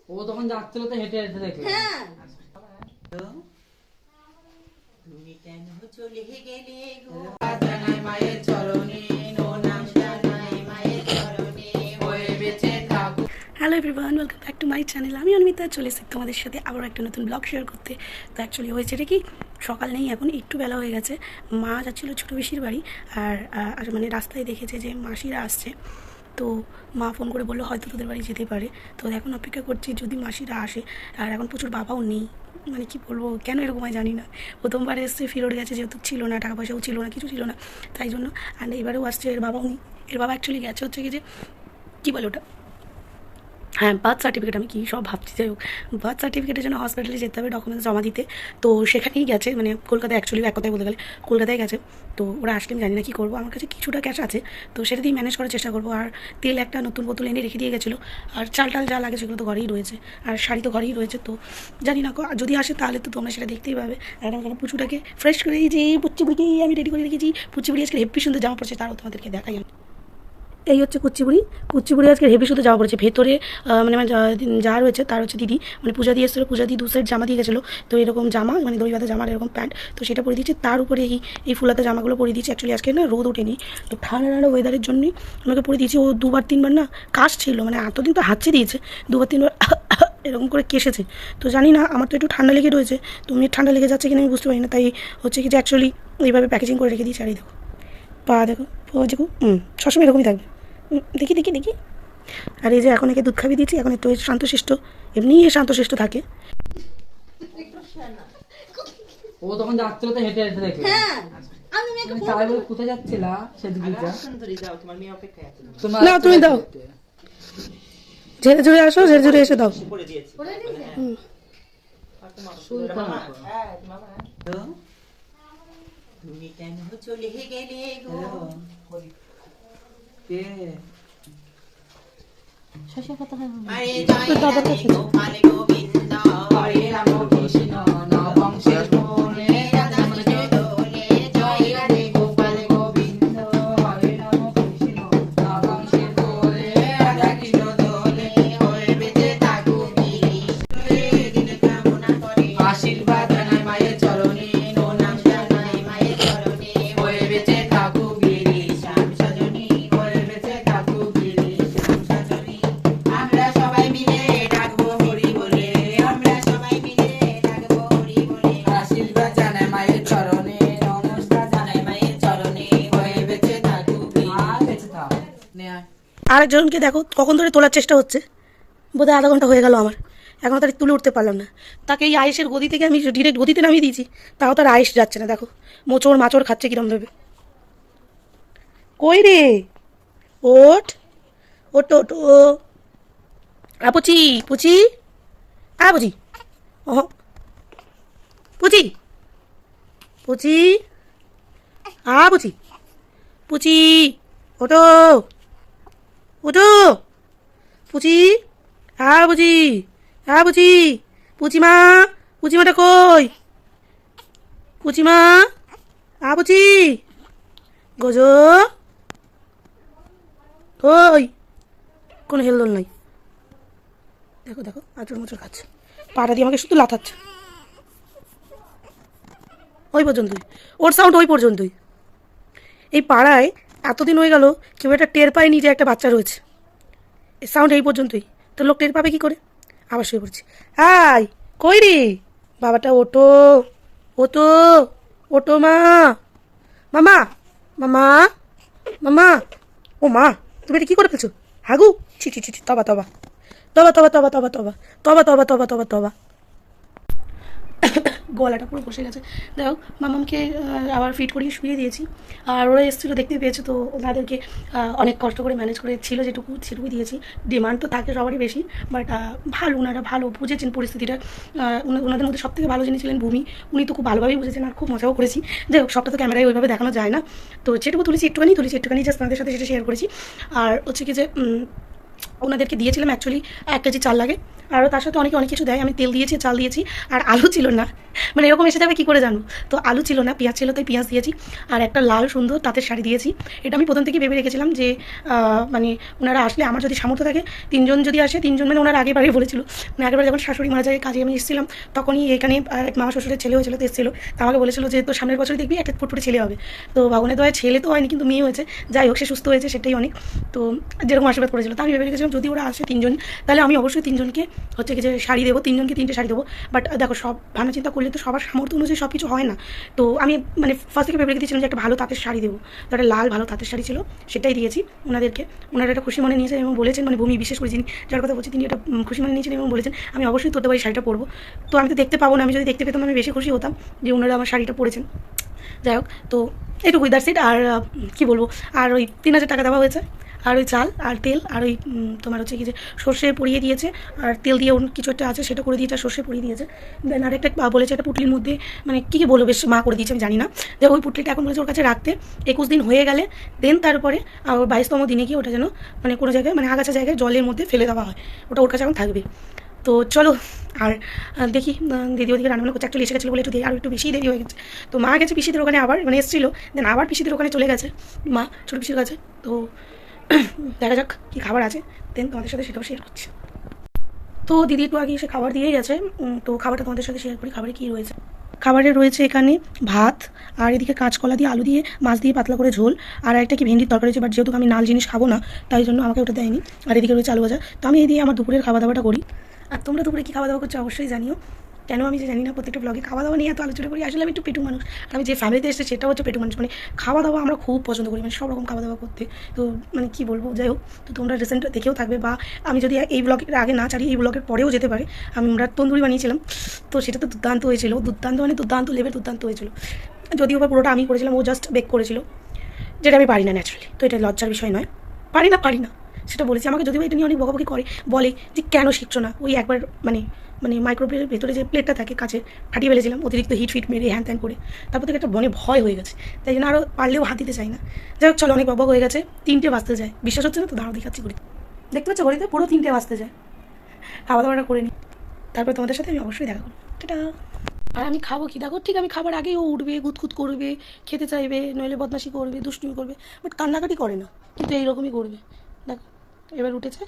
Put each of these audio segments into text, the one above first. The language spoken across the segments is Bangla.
ও তখন যাচ্ছিল তো হেঁটে হেঁটে দেখে। হ্যাঁ তুমি কেন চলে গেলে গো জানাই মায়ের চরণে নো নাম জানাই মায়ের চরণে হয়ে বেঁচে থাকো। Hello everyone, welcome back to my channel. আমি অনিমিতা চলে এসেছি তোমাদের সাথে আবার একটা নতুন ব্লগ শেয়ার করতে। তো অ্যাকচুয়ালি হয়েছে এটা কি, সকাল নেই, এখন একটু বেলা হয়ে গেছে। মা যাচ্ছিলো ছোটো পিসির বাড়ি, আর মানে রাস্তায় দেখেছে যে মাসিরা আসছে, তো মা ফোন করে বললো হয়তো তোদের বাড়ি যেতে পারে। তো এখন অপেক্ষা করছি যদি মাসিরা আসে। আর এখন প্রচুর বাবাও নেই, মানে কি বলবো, কেন এরকম হয় জানি না। প্রথমবার এসছে ফেরত গেছে, যেহেতু ছিল না, টাকা পয়সাও ছিল না, কিছু ছিল না, তাই জন্য। আর এবারেও আসছে, এর বাবাও নেই। এর বাবা অ্যাকচুয়ালি গেছে হচ্ছে কি যে কী বলে ওটা, হ্যাঁ বার্থ সার্টিফিকেট, আমি কি সব ভাবছি। যাই হোক, বার্থ সার্টিফিকেটের জন্য হসপিটালে যেতে হবে, ডকুমেন্টস জমা দিতে। তো সেখানেই গেছে, মানে কলকাতায়, অ্যাকচুয়ালি এক কথায় বলতে গেলে কলকাতায় গেছে। তো ওরা আসলে আমি জানি না কী করবো, আমার কাছে কিছুটা ক্যাশ আছে, তো সেটা দিয়ে ম্যানেজ করার চেষ্টা করবো। আর তেল একটা নতুন বোতল এনে রেখে দিয়ে গেছিলো, আর চাল টাল যা লাগে সেগুলো তো ঘরেই রয়েছে, আর শাড়ি তো ঘরেই রয়েছে। তো জানি না যদি আসে তাহলে তো তোমরা সেটা দেখতেই পাবে। আর আমি পুচুটাকে ফ্রেশ করে যে পুচ্চি বুড়িকে আমি রেডি করে রেখেছি। পুচ্চি বুড়ি আজকে হেভি সুন্দর জামা পড়ছে, তারও তোমাদেরকে দেখাই। এই হচ্ছে কুচিপুরি। কুচিপুরি আজকে হেভি শুধু জামা পড়েছে, ভেতরে মানে আমার যা রয়েছে তার হচ্ছে দিদি, মানে পূজা দিয়ে এসেছিলো, পূজা দিয়ে দু সাইড জামা দিয়ে গেছিলো। তো এরকম জামা, মানে দই বাঁধা জামার এরকম প্যান্ট, তো সেটা পরে দিয়েছি। তার উপরে এই ফুলাতে জামাগুলো পরে দিয়েছি। অ্যাকচুয়ালি আজকে না রোদ ওঠেনি, তো ঠান্ডা ঠান্ডা ওয়েদারের জন্যই আমাকে পরে দিয়েছি। ও দুবার তিনবার না কাশ ছিল, মানে এতদিন তো হাঁচি দিয়েছে, দুবার তিনবার এরকম করে কেসেছে। তো জানি না, আমার তো একটু ঠান্ডা লেগে রয়েছে, তো মেয়ের ঠান্ডা লেগে যাচ্ছে কিনা আমি বুঝতে পারি না। তাই হচ্ছে কি যে অ্যাকচুয়ালি এইভাবে প্যাকেজিং করে রেখে দিয়েছি। আর এই দেখো পা, দেখো দেখো, সবসময় এরকমই থাকবে। দেখি দেখি দেখি। আর এই যে এখন একে দুধ খাইয়ে দিয়েছি, এখন একটু শান্তশিষ্ট, এমনি শান্তশিষ্ট থাকে। ও তখন যাচ্ছিল তো হেঁটে হেঁটে দেখে। হ্যাঁ আমি মেয়েকে তুমি তাই বলে কোথায় যাচ্ছিলা সেদিকে? সুন্দরী যাও, তোমার মেয়ে অপেক্ষায় আছে। না তুমি দাও, ঝেড়ে ঝুড়ে আসো, ঝেড়ে ঝুড়ে এসে দাও। করে দিয়েছি। বলে দিয়েছে আর তোমার মামা, হ্যাঁ মামা, তুমি কেন চলে গেলে গো কে শশা কথা হয় আরে জয় রাধে গোপাল গোবিন্দ হরে রাম কৃষ্ণ নবংশের ফলে রাধা কৃষ্ণ দোলে জয় রাধে গোপাল গোবিন্দ হরে রাম কৃষ্ণ নবংশের ফলে রাধা কৃষ্ণ দোলে হয়ে বেঁচে থাকুক দিন কামনা করে আশীর্বাদ জানাই মায়ের চরণে নো নাম জানাই মায়ের চরণে হয়ে বেঁচে থাকুক গিরি শ্যাম সজনী হয়ে বেঁচে থাকুক গিরি শ্যাম সজনী। আমরা সবাই মিলে ডাকবো হরি বলে, আমরা সবাই মিলে ডাকবো হরি বলে, আশীর্বাদ জানাই মায়ের চরণে নমস্কার জানাই মায়ের চরণে হয়ে বেঁচে থাকুক বেঁচে থাক। আরেকজনকে দেখো কখন ধরে তোলার চেষ্টা হচ্ছে, বোধহয় আধা ঘন্টা হয়ে গেল আমার, এখনও তার তুলে উঠতে পারলাম না। তাকে এই আয়েসের গদি থেকে আমি ডিরেক্ট গদিতে নামিয়ে দিয়েছি, তাও তার আয়েস যাচ্ছে না। দেখো মোচড় মাচড় খাচ্ছে কিরম ভেবে। কই রে, ওঠ ওট ওট ও পুচি পুচি, পুচি, ও পুচি পুচি, পুচি পুচি, ওটো ওটো পুচি, পুচি, পুচি, পুচিমা, পুচিমাটা কই, পুচিমা, পুচি, গজো কই, কোনো হেলদোল নাই। দেখো দেখো আচড় মোচড় খাচ্ছে, পাটা দিয়ে আমাকে শুধু লাথাচ্ছে। ওই পর্যন্তই ওর সাউন্ড, ওই পর্যন্তই। এই পাড়ায় এতদিন হয়ে গেল কেউ একটা টের পায়নি যে একটা বাচ্চা রয়েছে, এই সাউন্ড এই পর্যন্তই। তো লোক টের পাবে কী করে? আবার শুয়ে পড়ছি। হাই কই রে বাবাটা, ওটো ওটো ওটো, মা মামা মামা মামা, ও মা তুমি এটা কী করে ফেলছো? হাগু, ছি ছি ছি, তবা তবা তবা তবা তবা তবা তবা তবা তবা তবা তবা তবা। গলাটা পুরো বসে গেছে। দেখো মামামকে আবার ফিট করিয়ে শুয়ে দিয়েছি। আর ওরা এসেছিলো, দেখতে পেয়েছে, তো ওনাদেরকে অনেক কষ্ট করে ম্যানেজ করে ছিল যেটুকু সেটুকু দিয়েছি। ডিমান্ড তো থাকে সবারই বেশি, বাট ভালো, ওনারা ভালো বুঝেছেন পরিস্থিতিটা। ওনাদের মধ্যে সব থেকে ভালো যিনি ছিলেন ভূমি, উনি তো খুব ভালোভাবেই বুঝেছেন, আর খুব মজাও করেছি। যাই হোক, সবটা তো ক্যামেরায় ওইভাবে দেখানো যায় না, তো যেটুকু তুলেছি একটুখানি জাস্ট আপনাদের সাথে সেটা শেয়ার করেছি। আর হচ্ছে কি যে ওনাদেরকে দিয়েছিলাম অ্যাকচুয়ালি 1 কেজি চাল লাগে, আর তার সাথে অনেকে অনেক কিছু দেয়। আমি তেল দিয়েছি, চাল দিয়েছি, আর আলু ছিল না, মানে এরকম এসে যাবে কী করে জানো। তো আলু ছিল না, পেঁয়াজ ছিল, তাই পেঁয়াজ দিয়েছি, আর একটা লাল সুন্দর তাঁতের শাড়ি দিয়েছি। এটা আমি প্রথম থেকে ভেবে রেখেছিলাম যে মানে ওনারা আসলে, আমার যদি সামর্থ্য থাকে, 3 জন যদি আসে, 3 জন মানে ওনারা আগেবারে বলেছিল, মানে আগেবার যখন শাশুড়ি মারা যায় কাজে আমি এসেছিলাম, তখনই এখানে এক মামা শ্বশুরের ছেলে হয়েছিল, তো এসেছিলো, তা আমাকে বলেছিল যে তো সামনের বছরই দেখবি একটা ফুটফুটে ছেলে হবে। তো ভগবানের দয়ায় ছেলে তো হয়নি, কিন্তু মেয়ে হয়েছে। যাই হোক, সে সুস্থ হয়েছে, সেটাই অনেক। তো যেরকম আশীর্বাদ করেছিল, তো আমি ভেবে রেখেছিলাম যদি ওরা আসে 3 জন, তাহলে আমি অবশ্যই 3 জনকে হচ্ছে কি যে শাড়ি দেবো, 3 জনকে 3টে শাড়ি দেবো। বাট দেখো, সব ভাবনা চিন্তা করলে তো সবার সামর্থ্য অনুযায়ী সব কিছু হয় না। তো আমি মানে ফার্স্ট থেকে ভেবে রেখে দিয়েছিলাম যে একটা ভালো তাঁতের শাড়ি দেবো, তো একটা লাল ভালো তাঁতের শাড়ি ছিল, সেটাই দিয়েছি ওনাদেরকে। ওনারা একটা খুশি মনে নিয়েছেন এবং বলেছেন, মানে ভূমি বিশেষ করে যিনি যার কথা বলছি, তিনি এটা খুশি মনে নিয়েছেন এবং বলেছেন আমি অবশ্যই তোদের বাড়ি শাড়িটা পরবো। তো আমি তো দেখতে পাবো না, আমি যদি দেখতে পেতাম আমি বেশি খুশি হতাম যে ওনারা আমার শাড়িটা পরেছেন। যাই হোক, তো এইটুকুই, দ্যাটস ইট। আর কী বলবো, আর ওই 3000 টাকা দেওয়া হয়েছে, আর ওই চাল আর তেল, আর ওই তোমার হচ্ছে কি যে সর্ষে পরিয়ে দিয়েছে, আর তেল দিয়ে কিছু একটা আছে সেটা করে দিয়েছে, আর সর্ষে পরিয়ে দিয়েছে। দেন আরেকটা বলেছে একটা পুটলির মধ্যে, মানে কী বলবো, বেশ মা করে দিয়েছে, আমি জানি না। যে ওই পুটলিটা এখন বলেছে ওর কাছে রাখতে 21 দিন হয়ে গেলে, দেন তারপরে ওর 22তম দিনে গিয়ে ওটা যেন মানে কোনো জায়গায়, মানে আগাছা জায়গায় জলের মধ্যে ফেলে দেওয়া হয়, ওটা ওর কাছে এখন থাকবে। তো চলো, আর দেখি দিদি ওদিকে রান্নাবান্না করছে, অ্যাকচুয়ালি এসে গেছিলো বলে আর একটু বেশি দেরি হয়ে গেছে। তো মা গেছে পিসিদের ওখানে, আবার মানে এসেছিলো, দেন আবার পিসিদের ওখানে চলে গেছে মা, ছোটো পিসির কাছে। তো দেখা যাক কী খাবার আছে, দেন তোমাদের সাথে সেটাও শেয়ার করছি। তো দিদি একটু আগে এসে খাবার দিয়ে গেছে, তো খাবারটা তোমাদের সাথে শেয়ার করি। খাবারে কী রয়েছে, খাবারে রয়েছে এখানে ভাত, আর এদিকে কাঁচকলা দিয়ে আলু দিয়ে মাছ দিয়ে পাতলা করে ঝোল, আর একটা কি ভেন্ডির তরকারি হয়েছে, বাট যেহেতু আমি নাল জিনিস খাবো না, তাই জন্য আমাকে ওটা দেয়নি। আর এদিকে রয়েছে আলু ভাজা। তো আমি এই দিয়ে আমার দুপুরের খাওয়া দাওয়াটা করি। আর তোমরা দুপুরে কী খাওয়া দাওয়া করছো অবশ্যই জানিও। কেন আমি যে জানি না, প্রত্যেকটা ব্লগে খাওয়া দাওয়া নিয়ে এত আলোচনা করি, আসলে আমি একটু পেটু মানুষ। আর আমি যে ফ্যামিলিতে এসেছি সেটা হচ্ছে পেটু মানুষ, মানে খাওয়া দাওয়া আমরা খুব পছন্দ করি, মানে সব রকম খাওয়া দাওয়া করতে। তো মানে কী বলবো, যাই হোক, তো তোমরা রিসেন্ট দেখেও থাকবে, বা আমি যদি এই ব্লগের আগে না ছাড়ি, এই ব্লগের পরেও যেতে পারে। আমরা তন্দুরি বানিয়েছিলাম, তো সেটা তো দুর্দান্ত হয়েছিল, দুর্দান্ত মানে দুর্দান্ত লেভেল দুর্দান্ত হয়েছিল। যদিও বা পুরোটা আমি করেছিলাম, ও জাস্ট বেক করেছিল, যেটা আমি পারি না ন্যাচারালি। তো এটা লজ্জার বিষয় নয়, পারি না সেটা বলেছি। আমাকে যদিও এটা নিয়ে অনেক বকাবকি করে, বলে যে কেন শিখছো না। ওই একবার মানে মানে মাইক্রোওয়েভের ভেতরে যে প্লেটটা থাকে কাছে, ফাটিয়ে ফেলেছিলাম অতিরিক্ত হিট ফিট মেরে, হ্যান ত্যান করে। তারপর থেকে একটা মনে ভয় হয়ে গেছে, তাই জন্য আরও পারলেও হাত দিতে চাই না। যাই হোক, চলো, অনেক বক হয়ে গেছে, 3টে বাজতে যায়, বিশ্বাস হচ্ছে না তো, দাঁড়াও দেখাচ্ছি ঘড়ি, দেখতে পাচ্ছ ঘড়িতে পুরো 3টে বাজতে যায়। খাওয়া দাওয়াটা করে নিই, তারপর তোমাদের সাথে আমি অবশ্যই দেখা করবো। টাটা। আর আমি খাবো কি, দেখো ঠিক আমি খাবার আগেই ও উঠবে, গুতগুত করবে, খেতে চাইবে, নইলে বদমাশি করবে, দুষ্টুমি করবে, বাট কান্নাকাটি করে না, কিন্তু এইরকমই করবে। দেখো এবার উঠেছে,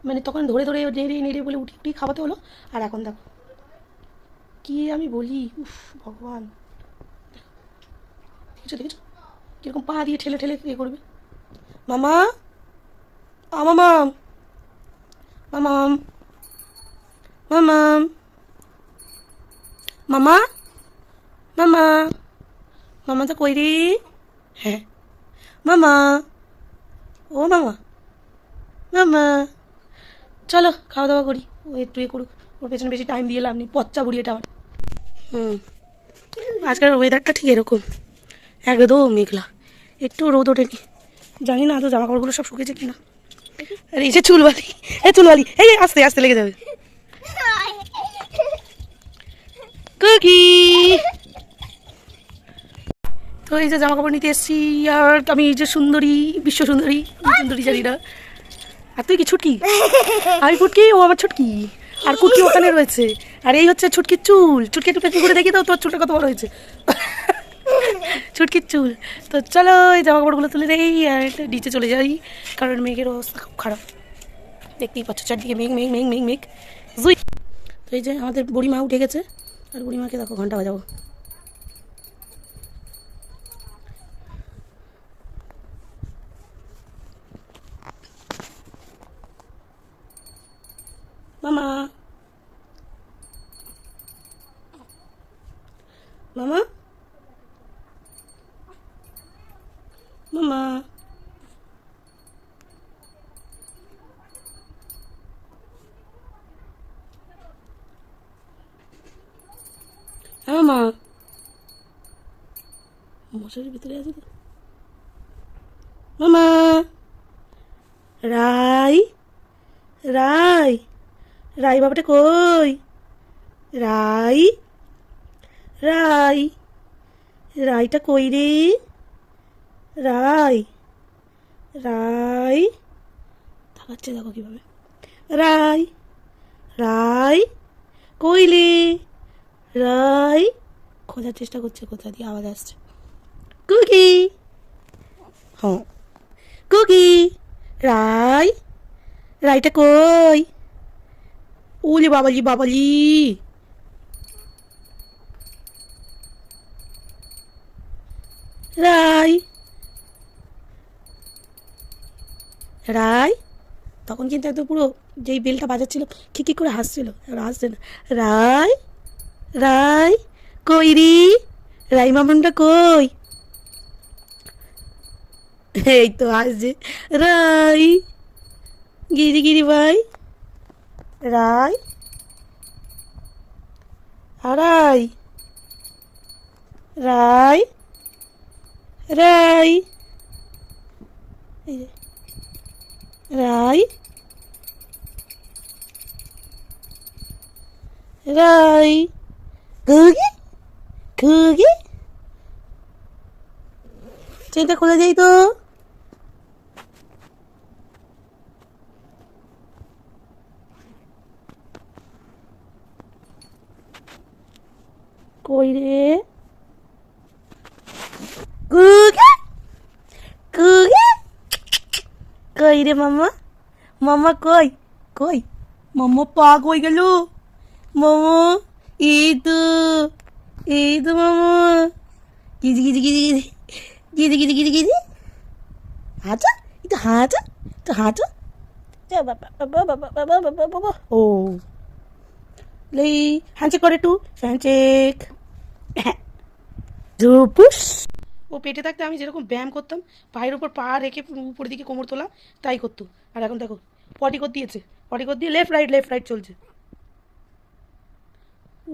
মানে তখন ধরে ধরে নেড়ে বলে উঠি খাওয়াতে হলো, আর এখন দেখো কি আমি বলি, উফ ভগবান, দেখেছো কীরকম পা দিয়ে ঠেলে ঠেলে ইয়ে করবে। মামা, মামা, মামা, মামা, মামা, মামা, মামা তো কই রে, হ্যাঁ মামা, ও মামা, মামা, চলো খাওয়া দাওয়া করি। ও একটু ইয়ে করুক, ওর পেছনে বেশি টাইম দিয়ে লাভ নেই, পচ্চা বুড়ি এটা আমার। আজকের ওয়েদারটা ঠিক এরকম, একদম মেঘলা, একটু রোদ ওঠেনি। জানি না তো জামা কাপড়গুলো সব শুকেছে কিনা। আর এই যে চুলবালি, চুলবালি, এই আস্তে আস্তে লেগে যাবে। কুকি, তো এই যে জামা কাপড় নিতে এসেছি, আর আমি এই যে সুন্দরী, বিশ্ব সুন্দরী, সুন্দরী জানি না। আর তুই কি ছুটকি? আমি ফুটকি, ও আমার ছুটকি, আর কুকি ওখানে রয়েছে। আর এই হচ্ছে ছুটকির চুল, ছুটকি একটু পেঁচি করে দেখি তো তোর চুলটা কত বড় হয়েছে। ছুটকির চুল। তো চলো এই জামা কাপড়গুলো তুলে দেই আর নিচে চলে যাই, কারণ মেঘের অবস্থা খুব খারাপ, দেখতেই পাচ্ছ চারদিকে মেঘ মেঘ মেঘ মেঘ মেঘ জুই। তো এই যে আমাদের বুড়িমা উঠে গেছে, আর বুড়িমাকে দেখো ঘন্টা বাজাবো। মামা, মামা, মামা, হ্যাঁ মামা, মশারির ভিতরে আছে তো। মামা, রাই, রাই, রাই বাবাটা কই, রাই, রাই, রাইটা কই রে, রাই, রাই, তাকাচ্ছে দেখো কীভাবে, রাই, রাই কইলে রাই খোঁজার চেষ্টা করছে, কোথা দিয়ে আওয়াজ আসছে। কুকি, হ্যাঁ কুকি, রাই, রাইটা কই? ওলে বাবালি বাবালি, রাই, রাই। তখন কিন্তু একদম পুরো যেই বেলটা বাজাচ্ছিল কি করে হাসছিল, আর হাসছে না। রাই, রাই কই রি, রাই মামুনটা কই? এই তো আসছে রাই, গিরি গিরি ভাই, রাই, রাই, রাই, রাই, এই যে, রাই, রাই, কুকি, কুকি, চেনটা খুলে যাই তো। কই রে কুকি, কুকি, কই রে মামা, মামা কই? কই মামা? পা কই গেল মামা? এই তো মামা, গিজি গিজি গিজি গিজি গিজি গিজি গিজি গিজি, হাঁটা একটু, হাঁটা একটু, হাঁটা। বাবা ও লেই হ্যান্ডশেক করে একটু, হ্যান্ডশেক। ধুপুস। ও পেটে থাকতে আমি যেরকম ব্যায়াম করতাম, পায়ের উপর পা রেখে উপরের দিকে কোমর তোলা, তাই করতো। আর এখন দেখো পটি কর দিয়েছে, পটি কর দিয়ে লেফট রাইট চলছে।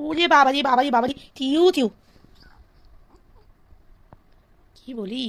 ওরে বাবাজি বাবাজি বাবাজি, টিউ টিউ, কি বলি।